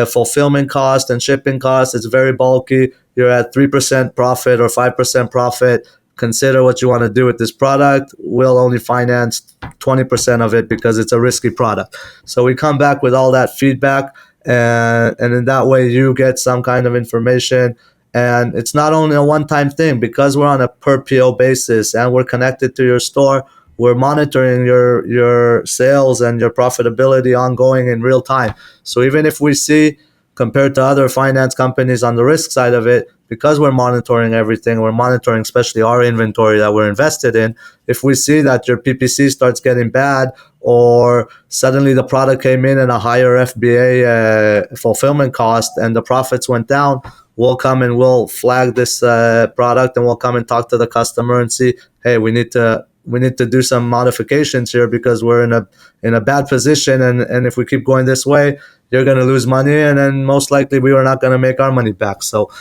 [SPEAKER 4] fulfillment cost and shipping costs. It's very bulky. You're at 3% profit or 5% profit. Consider what you want to do with this product. We'll only finance 20% of it because it's a risky product. So we come back with all that feedback. And in that way, you get some kind of information. And it's not only a one-time thing. Because we're on a per PO basis and we're connected to your store, we're monitoring your sales and your profitability ongoing in real time. So even if we see, compared to other finance companies on the risk side of it, because we're monitoring everything, we're monitoring especially our inventory that we're invested in. If we see that your PPC starts getting bad, or suddenly the product came in at a higher FBA fulfillment cost and the profits went down, we'll come and we'll flag this product and we'll come and talk to the customer and see, hey, we need to do some modifications here because we're in a bad position, and if we keep going this way, you're going to lose money, and then most likely we are not going to make our money back. So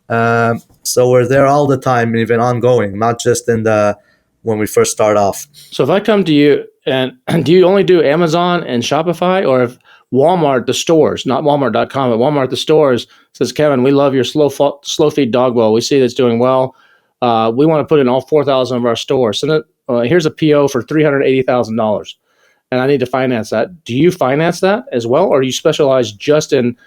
[SPEAKER 4] we're there all the time, even ongoing, not just when we first start off.
[SPEAKER 1] So if I come to you, and do you only do Amazon and Shopify, or Walmart, the stores, not Walmart.com, but Walmart, the stores, says, Kevin, we love your slow feed dog bowl. We see that's doing well. We want to put in all 4,000 of our stores. So here's a PO for $380,000, and I need to finance that. Do you finance that as well, or do you specialize just in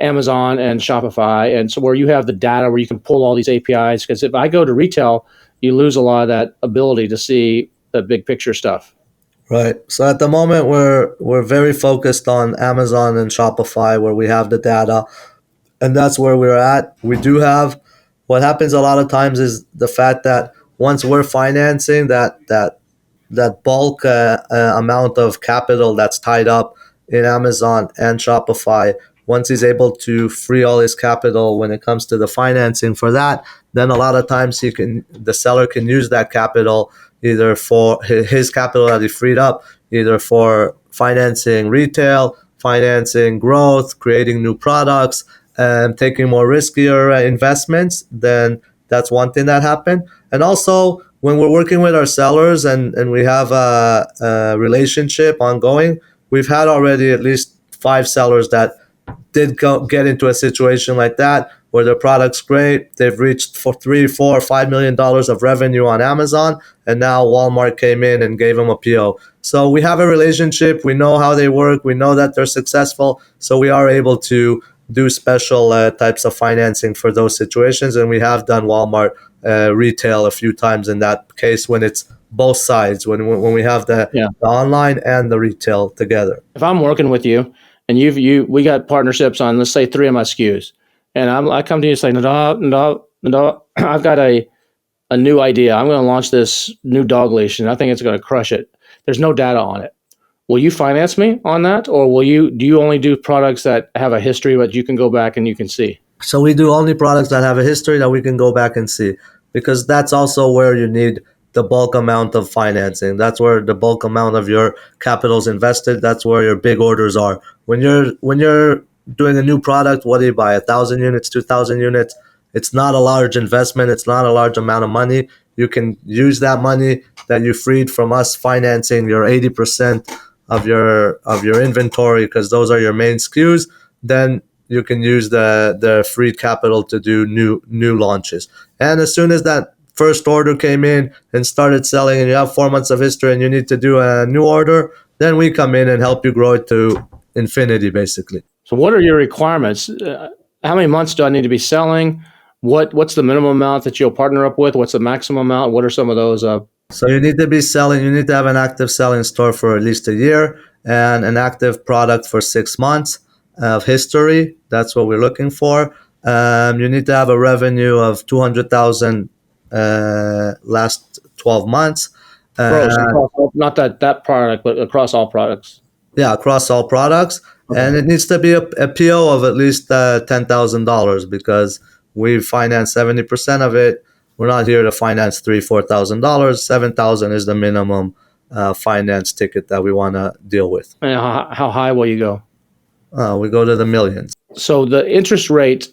[SPEAKER 1] Amazon and Shopify, and so where you have the data where you can pull all these APIs? Because if I go to retail, you lose a lot of that ability to see the big picture stuff.
[SPEAKER 4] Right. So at the moment, we're very focused on Amazon and Shopify, where we have the data, and that's where we're at. We do have, what happens a lot of times is the fact that once we're financing that bulk amount of capital that's tied up in Amazon and Shopify, once he's able to free all his capital when it comes to the financing for that, then a lot of times the seller can use that capital either for his capital that he freed up, either for financing retail, financing growth, creating new products, and taking more riskier investments. Then that's one thing that happened. And also, when we're working with our sellers and we have a relationship ongoing, we've had already at least 5 sellers that did get into a situation like that where their product's great. They've reached for $3, $4, $5 million of revenue on Amazon, and now Walmart came in and gave them a PO. So we have a relationship. We know how they work. We know that they're successful. So we are able to do special types of financing for those situations, and we have done Walmart retail a few times in that case when it's both sides, when we have the online and the retail together.
[SPEAKER 1] If I'm working with you and we got partnerships on, let's say, 3 of my SKUs, and I come to you and say, Nadav, I've got a new idea. I'm going to launch this new dog leash, and I think it's going to crush it. There's no data on it. Will you finance me on that, or do you only do products that have a history but you can go back and you can see?
[SPEAKER 4] So we do only products that have a history that we can go back and see, because that's also where you need the bulk amount of financing. That's where the bulk amount of your capital is invested. That's where your big orders are. When you're doing a new product, what do you buy? 1,000 units, 2,000 units? It's not a large investment. It's not a large amount of money. You can use that money that you freed from us financing your 80% of your inventory, because those are your main SKUs. Then you can use the freed capital to do new launches. And as soon as that first order came in and started selling, and you have 4 months of history and you need to do a new order, then we come in and help you grow it to infinity, basically.
[SPEAKER 1] So what are your requirements? How many months do I need to be selling? What's the minimum amount that you'll partner up with? What's the maximum amount? What are some of those?
[SPEAKER 4] So you need to be selling, you need to have an active selling store for at least a year and an active product for 6 months of history. That's what we're looking for. You need to have a revenue of 200,000 last 12 months.
[SPEAKER 1] Gross, not that product, but across all products.
[SPEAKER 4] Yeah, across all products. Okay. And it needs to be a PO of at least $10,000, because we finance 70% of it. We're not here to finance $3,000, $4,000. $7,000 is the minimum finance ticket that we want to deal with.
[SPEAKER 1] And how high will you go?
[SPEAKER 4] We go to the millions.
[SPEAKER 1] So the interest rate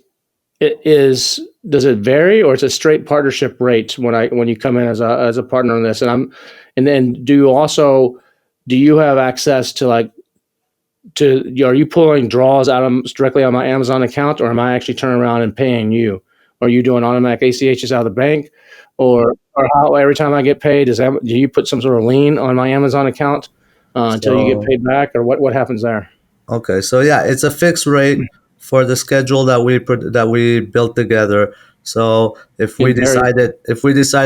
[SPEAKER 1] does it vary, or it's a straight partnership rate when you come in as a partner on this? And then do you have access to are you pulling draws directly on my Amazon account, or am I actually turning around and paying you? Are you doing automatic ACHs out of the bank, or how every time I get paid, do you put some sort of lien on my Amazon account until you get paid back, or what happens there?
[SPEAKER 4] Okay, so yeah, it's a fixed rate for the schedule that we built together. So if we decided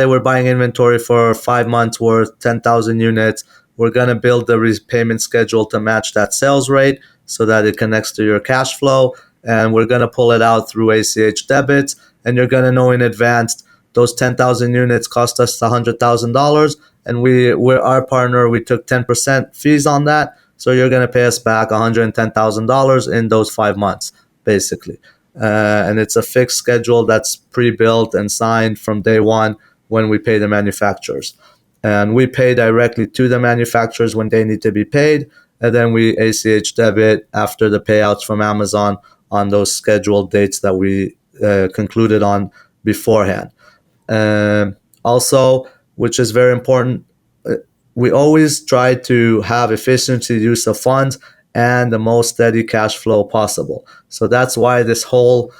[SPEAKER 4] we're buying inventory for 5 months worth, 10,000 units, we're gonna build the repayment schedule to match that sales rate so that it connects to your cash flow, and we're gonna pull it out through ACH debits, and you're gonna know in advance those 10,000 units cost us $100,000, and we're our partner. We took 10% fees on that, so you're gonna pay us back $110,000 in those 5 months, basically. And it's a fixed schedule that's pre-built and signed from day one when we pay the manufacturers. And we pay directly to the manufacturers when they need to be paid, and then we ACH debit after the payouts from Amazon on those scheduled dates that we concluded on beforehand. Also, which is very important, we always try to have efficiency use of funds and the most steady cash flow possible. So that's why this whole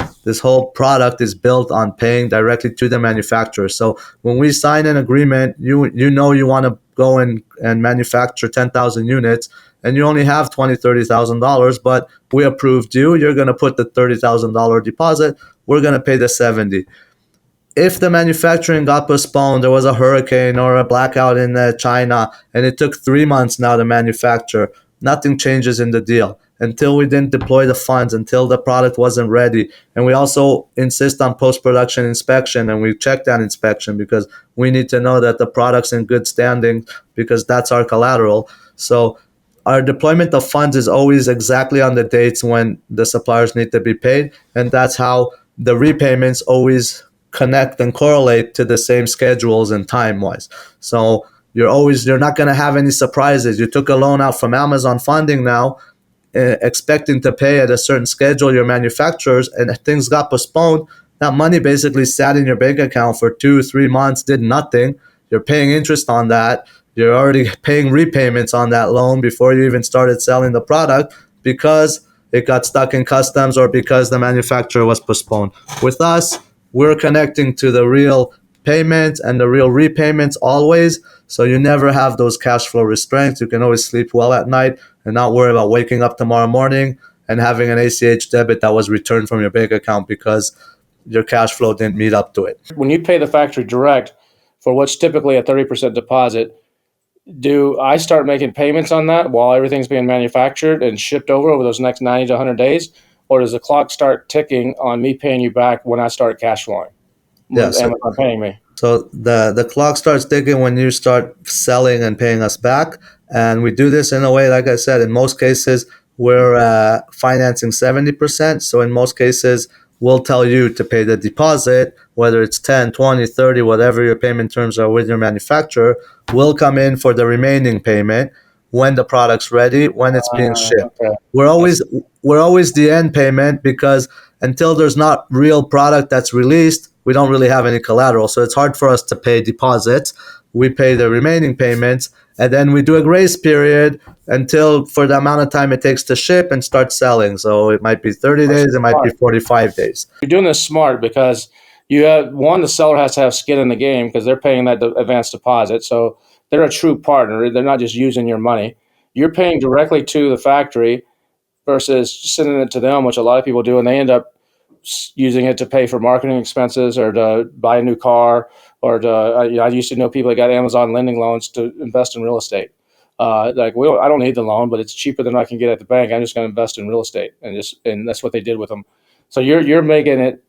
[SPEAKER 4] product is built on paying directly to the manufacturer. So when we sign an agreement, you know you want to go and manufacture 10,000 units, and you only have $20,000-$30,000, but we approved you. You're going to put the $30,000 deposit. We're going to pay the 70. If the manufacturing got postponed, there was a hurricane or a blackout in China, and it took 3 months now to manufacture, nothing changes in the deal until we didn't deploy the funds, until the product wasn't ready. And we also insist on post-production inspection, and we check that inspection because we need to know that the product's in good standing, because that's our collateral. So our deployment of funds is always exactly on the dates when the suppliers need to be paid, and that's how the repayments always connect and correlate to the same schedules and time-wise. So you're not going to have any surprises. You took a loan out from Amazon funding now, expecting to pay at a certain schedule your manufacturers, and things got postponed. That money basically sat in your bank account for 2-3 months, did nothing. You're paying interest on that. You're already paying repayments on that loan before you even started selling the product, because it got stuck in customs or because the manufacturer was postponed. With us, we're connecting to the real payments and the real repayments always. So you never have those cash flow restraints. You can always sleep well at night and not worry about waking up tomorrow morning and having an ACH debit that was returned from your bank account because your cash flow didn't meet up to it.
[SPEAKER 1] When you pay the factory direct for what's typically a 30% deposit, do I start making payments on that while everything's being manufactured and shipped over those next 90 to 100 days? Or does the clock start ticking on me paying you back when I start cash flowing?
[SPEAKER 4] Yeah, so,
[SPEAKER 1] Amazon paying me.
[SPEAKER 4] So the clock starts ticking when you start selling and paying us back. And we do this in a way, like I said, in most cases, we're financing 70%. So in most cases, we'll tell you to pay the deposit, whether it's 10, 20, 30, whatever your payment terms are with your manufacturer. We'll come in for the remaining payment when the product's ready, when it's being shipped.
[SPEAKER 1] Okay.
[SPEAKER 4] We're always the end payment, because until there's not real product that's released, we don't really have any collateral. So it's hard for us to pay deposits. We pay the remaining payments, and then we do a grace period until for the amount of time it takes to ship and start selling. So it might be 30 days, it might be 45 days.
[SPEAKER 1] You're doing this smart because you have, one, the seller has to have skin in the game because they're paying that advance deposit. So they're a true partner. They're not just using your money. You're paying directly to the factory versus sending it to them, which a lot of people do, and they end up using it to pay for marketing expenses or to buy a new car, or to, I used to know people that got Amazon lending loans to invest in real estate. I don't need the loan, but it's cheaper than I can get at the bank. I'm just going to invest in real estate, and that's what they did with them. So you're making it.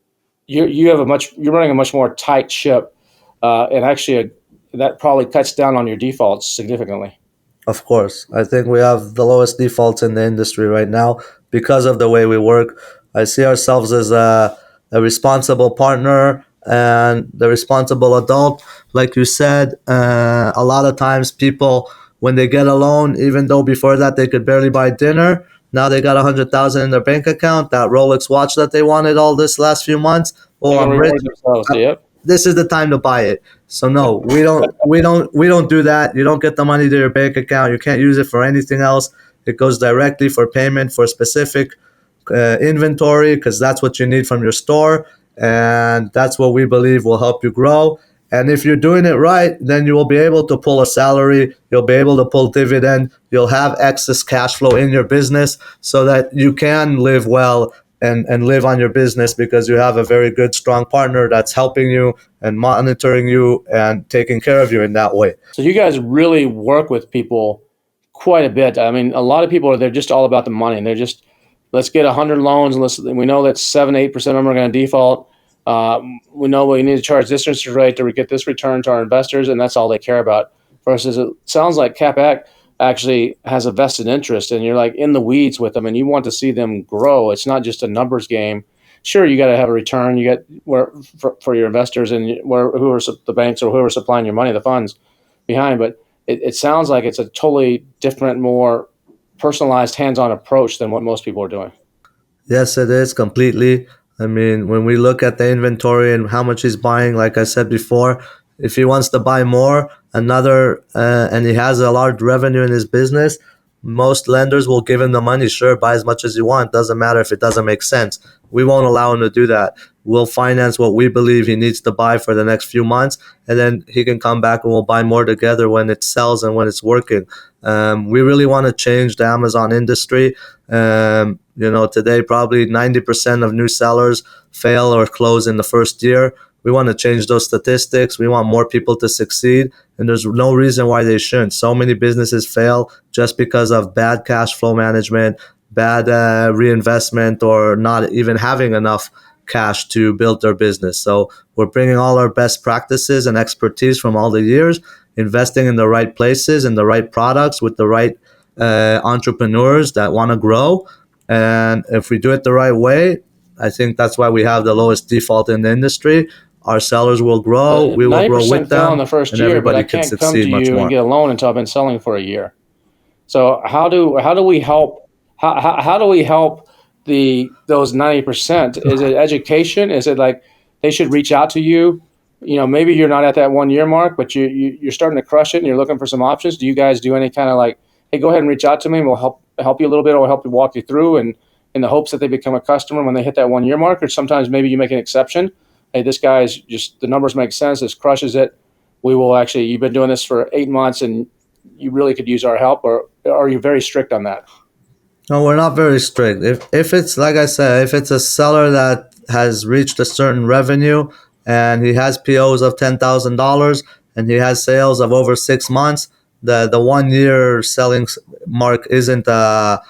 [SPEAKER 1] You're running a much more tight ship, and actually that probably cuts down on your defaults significantly.
[SPEAKER 4] Of course. I think we have the lowest defaults in the industry right now because of the way we work. I see ourselves as a responsible partner and the responsible adult. Like you said, a lot of times people, when they get a loan, even though before that they could barely buy dinner, now they got 100,000 in their bank account, that Rolex watch that they wanted all this last few months. Oh, I'm rich.
[SPEAKER 1] Yep.
[SPEAKER 4] This is the time to buy it. So no, we don't do that. You don't get the money to your bank account. You can't use it for anything else. It goes directly for payment for specific inventory, because that's what you need from your store, and that's what we believe will help you grow. And if you're doing it right, then you will be able to pull a salary. You'll be able to pull dividend. You'll have excess cash flow in your business so that you can live well and live on your business, because you have a very good, strong partner that's helping you and monitoring you and taking care of you in that way.
[SPEAKER 1] So you guys really work with people quite a bit. I mean, a lot of people they're just all about the money, and they're just, let's get 100 loans, and we know that 7-8% of them are going to default. We know we need to charge this interest rate to get this return to our investors, and that's all they care about. Versus it sounds like CapEc actually has a vested interest, and you're like in the weeds with them, and you want to see them grow. It's not just a numbers game. Sure, you got to have a return. You get for your investors and who are the banks or whoever supplying your money, the funds behind. But it sounds like it's a totally different, more personalized, hands-on approach than what most people are doing.
[SPEAKER 4] Yes, it is completely. I mean, when we look at the inventory and how much he's buying, like I said before, if he wants to buy more, and he has a large revenue in his business, most lenders will give him the money. Sure, buy as much as you want. Doesn't matter if it doesn't make sense. We won't allow him to do that. We'll finance what we believe he needs to buy for the next few months, and then he can come back and we'll buy more together when it sells and when it's working. We really want to change the Amazon industry. Today probably 90% of new sellers fail or close in the first year. We want to change those statistics. We want more people to succeed, and there's no reason why they shouldn't. So many businesses fail just because of bad cash flow management, bad reinvestment, or not even having enough cash to build their business. So we're bringing all our best practices and expertise from all the years, investing in the right places and the right products with the right entrepreneurs that want to grow. And if we do it the right way, I think that's why we have the lowest default in the industry. Our sellers will grow, we will grow with them,
[SPEAKER 1] in the first
[SPEAKER 4] and
[SPEAKER 1] year,
[SPEAKER 4] everybody
[SPEAKER 1] but I
[SPEAKER 4] can
[SPEAKER 1] can't come
[SPEAKER 4] succeed
[SPEAKER 1] to
[SPEAKER 4] much
[SPEAKER 1] you
[SPEAKER 4] more.
[SPEAKER 1] and get a loan until I've been selling for a year. So how do we help? How do we help those 90%? Is it education? Is it like they should reach out to you? Maybe you're not at that 1 year mark, but you're starting to crush it and you're looking for some options. Do you guys do any kind of like, hey, go ahead and reach out to me and we'll help you a little bit, or we'll help you walk you through, and in the hopes that they become a customer when they hit that 1 year mark? Or sometimes maybe you make an exception. Hey, this guy's just, the numbers make sense. This crushes it. You've been doing this for 8 months and you really could use our help, or are you very strict on that?
[SPEAKER 4] No, we're not very strict. If it's like I said, if it's a seller that has reached a certain revenue and he has POs of $10,000 and he has sales of over 6 months, the 1 year selling mark isn't a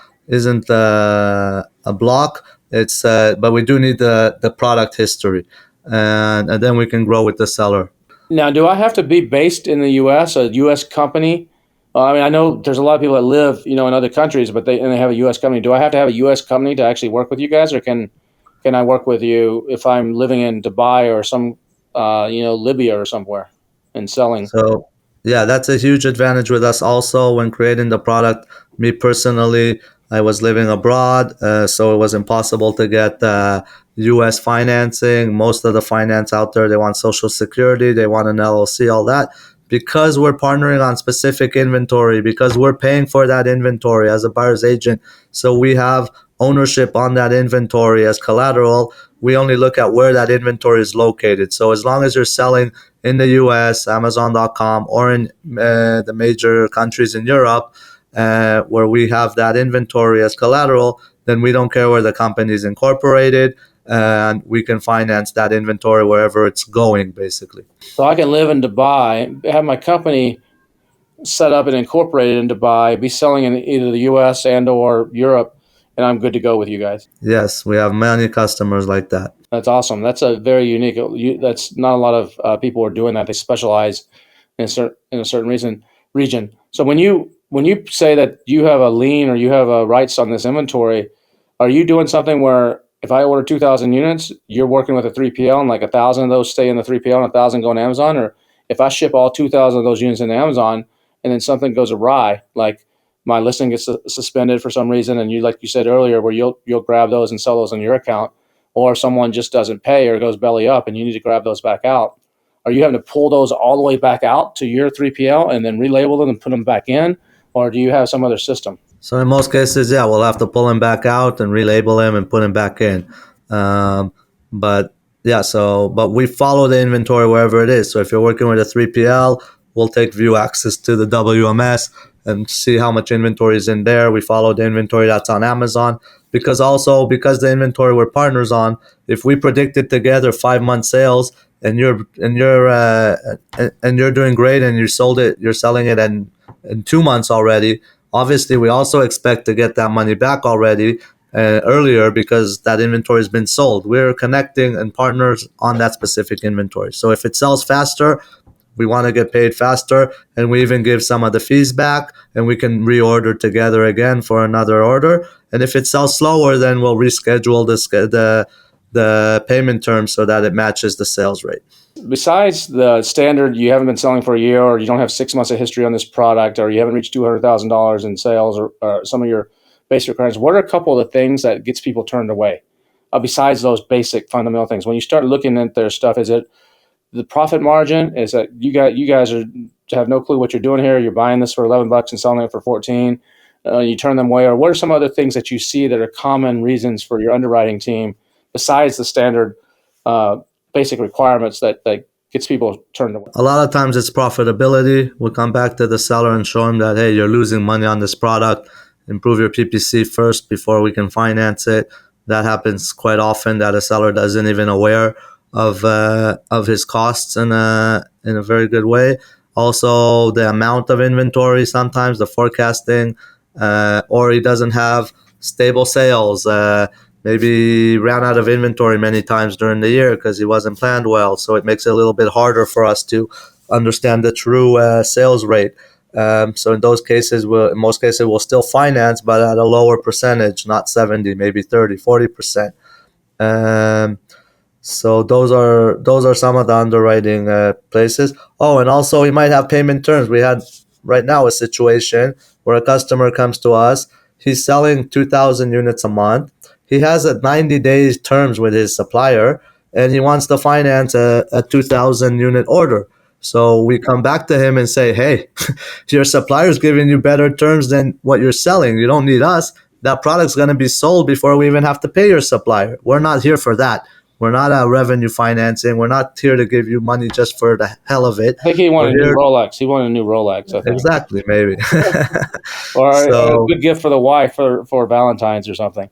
[SPEAKER 4] block. It's but we do need the product history, and then we can grow with the seller.
[SPEAKER 1] Now, do I have to be based in the U.S., a U.S. company? I know there's a lot of people that live, in other countries, but they have a U.S. company. Do I have to have a U.S. company to actually work with you guys, or can I work with you if I'm living in Dubai or some, Libya or somewhere and selling?
[SPEAKER 4] So yeah, that's a huge advantage with us also when creating the product. Me personally, I was living abroad, so it was impossible to get U.S. financing. Most of the finance out there, they want Social Security, they want an LLC, all that. Because we're partnering on specific inventory, because we're paying for that inventory as a buyer's agent, so we have ownership on that inventory as collateral. We only look at where that inventory is located. So as long as you're selling in the US, Amazon.com, or in the major countries in Europe, where we have that inventory as collateral, then we don't care where the company is incorporated, and we can finance that inventory wherever it's going, basically.
[SPEAKER 1] So I can live in Dubai, have my company set up and incorporated in Dubai, be selling in either the US and or Europe, and I'm good to go with you guys.
[SPEAKER 4] Yes, we have many customers like that.
[SPEAKER 1] That's awesome. That's a very unique. That's not a lot of people are doing that. They specialize in a certain region. So when you say that you have a lien or you have a rights on this inventory, are you doing something where if I order 2,000 units, you're working with a 3PL and like 1,000 of those stay in the 3PL and 1,000 go on Amazon? Or if I ship all 2,000 of those units into Amazon and then something goes awry, like my listing gets suspended for some reason, and like you said earlier, where you'll grab those and sell those on your account, or someone just doesn't pay or goes belly up and you need to grab those back out, are you having to pull those all the way back out to your 3PL and then relabel them and put them back in? Or do you have some other system?
[SPEAKER 4] So in most cases, yeah, we'll have to pull him back out and relabel him and put him back in. But we follow the inventory wherever it is. So if you're working with a 3PL, we'll take view access to the WMS and see how much inventory is in there. We follow the inventory that's on Amazon, because the inventory we're partners on, if we predicted together 5-month sales and you're doing great and you're selling it in 2 months already, obviously we also expect to get that money back already earlier, because that inventory has been sold. We're connecting and partners on that specific inventory. So if it sells faster, we want to get paid faster, and we even give some of the fees back, and we can reorder together again for another order. And if it sells slower, then we'll reschedule the payment terms so that it matches the sales rate.
[SPEAKER 1] Besides the standard, you haven't been selling for a year, or you don't have 6 months of history on this product, or you haven't reached $200,000 in sales, or some of your basic requirements, what are a couple of the things that gets people turned away? Besides those basic fundamental things, when you start looking at their stuff, is it the profit margin? Is that you guys have no clue what you're doing here? You're buying this for $11 and selling it for 14. you turn them away? Or what are some other things that you see that are common reasons for your underwriting team besides the standard basic requirements that gets people turned away?
[SPEAKER 4] A lot of times it's profitability. We'll come back to the seller and show him that, hey, you're losing money on this product. Improve your PPC first before we can finance it. That happens quite often, that a seller isn't even aware of his costs in a very good way. Also, the amount of inventory, sometimes the forecasting, or he doesn't have stable sales. Maybe ran out of inventory many times during the year because he wasn't planned well. So it makes it a little bit harder for us to understand the true sales rate. So in those cases, in most cases, we'll still finance, but at a lower percentage, not 70, maybe 30, 40%. So those are some of the underwriting places. Oh, and also he might have payment terms. We had right now a situation where a customer comes to us. He's selling 2,000 units a month. He has a 90 days terms with his supplier, and he wants to finance a 2,000 unit order. So we come back to him and say, hey, your supplier's giving you better terms than what you're selling. You don't need us. That product's going to be sold before we even have to pay your supplier. We're not here for that. We're not revenue financing. We're not here to give you money just for the hell of it.
[SPEAKER 1] I think he wanted a new Rolex. He wanted a new Rolex, I think.
[SPEAKER 4] Exactly, maybe.
[SPEAKER 1] Or a good gift for the wife for Valentine's or something.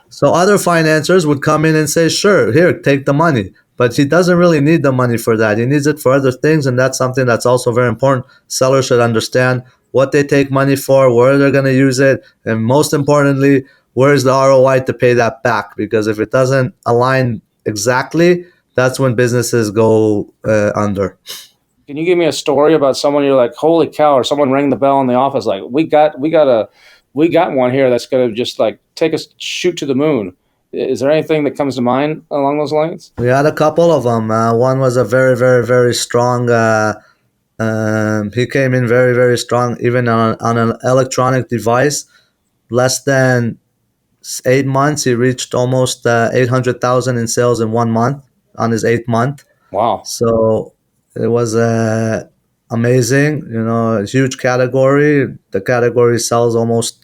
[SPEAKER 4] So other financiers would come in and say, sure, here, take the money. But he doesn't really need the money for that. He needs it for other things, and that's something that's also very important. Sellers should understand what they take money for, where they're going to use it, and most importantly, where's the ROI to pay that back? Because if it doesn't align exactly, that's when businesses go under.
[SPEAKER 1] Can you give me a story about someone you're like, holy cow, or someone rang the bell in the office like, we got one here that's going to just like take us shoot to the moon? Is there anything that comes to mind along those lines?
[SPEAKER 4] We had a couple of them. One was a very, very, very strong. He came in very, very strong, even on an electronic device. Less than 8 months, he reached almost 800,000 in sales in 1 month on his 8th month.
[SPEAKER 1] Wow!
[SPEAKER 4] So it was amazing. A huge category. The category sells almost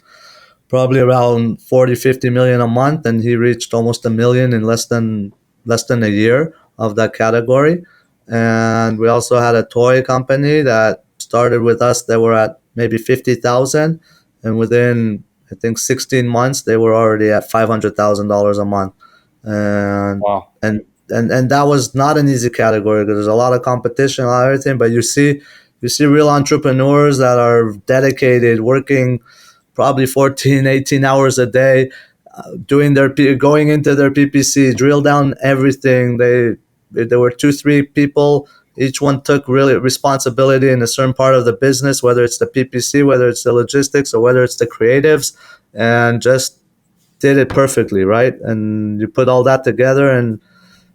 [SPEAKER 4] probably around 40-50 million a month, and he reached almost 1 million in less than a year of that category. And we also had a toy company that started with us. They were at maybe 50,000, and within I think 16 months they were already at $500,000 a month. And
[SPEAKER 1] wow.
[SPEAKER 4] And that was not an easy category because there's a lot of competition, a lot of everything. But you see real entrepreneurs that are dedicated, working probably 14, 18 hours a day, going into their PPC, drill down everything. There were 2-3 people. Each one took really responsibility in a certain part of the business, whether it's the PPC, whether it's the logistics, or whether it's the creatives, and just did it perfectly, right? And you put all that together, and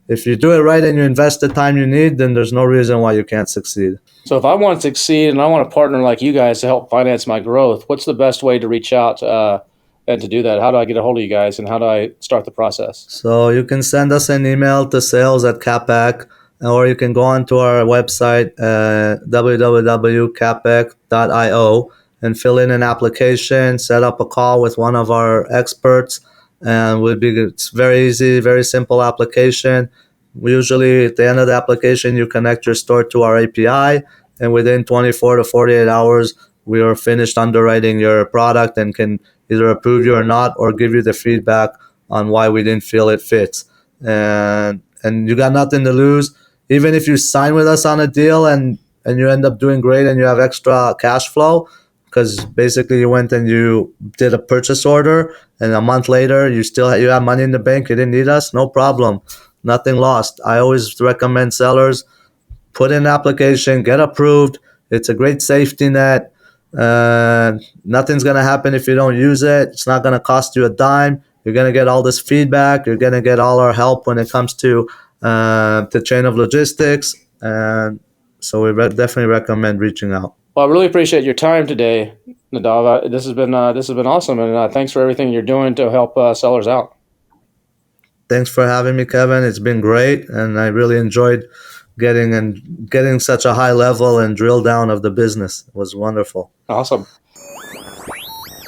[SPEAKER 4] if you do it right and you invest the time you need, then there's no reason why you can't succeed.
[SPEAKER 1] So if I want to succeed and I want a partner like you guys to help finance my growth, what's the best way to reach out and to do that? How do I get a hold of you guys, and how do I start the process?
[SPEAKER 4] So you can send us an email to sales@CapEc, or you can go onto our website, www.capec.io, and fill in an application, set up a call with one of our experts, and it's very easy, very simple application. Usually at the end of the application, you connect your store to our API, and within 24 to 48 hours, we are finished underwriting your product and can either approve you or not, or give you the feedback on why we didn't feel it fits. And you got nothing to lose. Even if you sign with us on a deal and you end up doing great and you have extra cash flow, because basically you went and you did a purchase order, and a month later you have money in the bank, you didn't need us, no problem. Nothing lost. I always recommend sellers put in an application, get approved. It's a great safety net. Nothing's going to happen if you don't use it. It's not going to cost you a dime. You're going to get all this feedback. You're going to get all our help when it comes to the chain of logistics. And so we definitely recommend reaching out.
[SPEAKER 1] Well, I really appreciate your time today, Nadav. This has been awesome, and thanks for everything you're doing to help sellers out.
[SPEAKER 4] Thanks for having me, Kevin. It's been great, and I really enjoyed getting such a high level and drill down of the business. It was wonderful.
[SPEAKER 1] Awesome.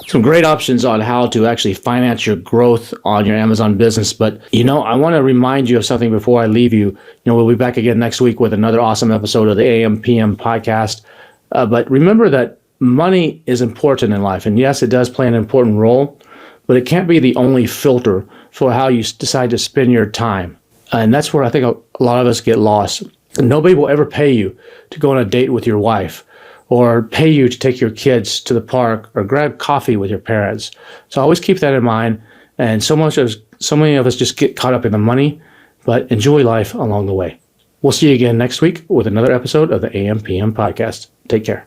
[SPEAKER 1] some great options on how to actually finance your growth on your Amazon business. But, I want to remind you of something before I leave you. We'll be back again next week with another awesome episode of the AM PM podcast. But remember that money is important in life. And yes, it does play an important role, but it can't be the only filter for how you decide to spend your time. And that's where I think a lot of us get lost. Nobody will ever pay you to go on a date with your wife, or pay you to take your kids to the park, or grab coffee with your parents. So always keep that in mind. And so many of us just get caught up in the money, but enjoy life along the way. We'll see you again next week with another episode of the AM PM podcast. Take care.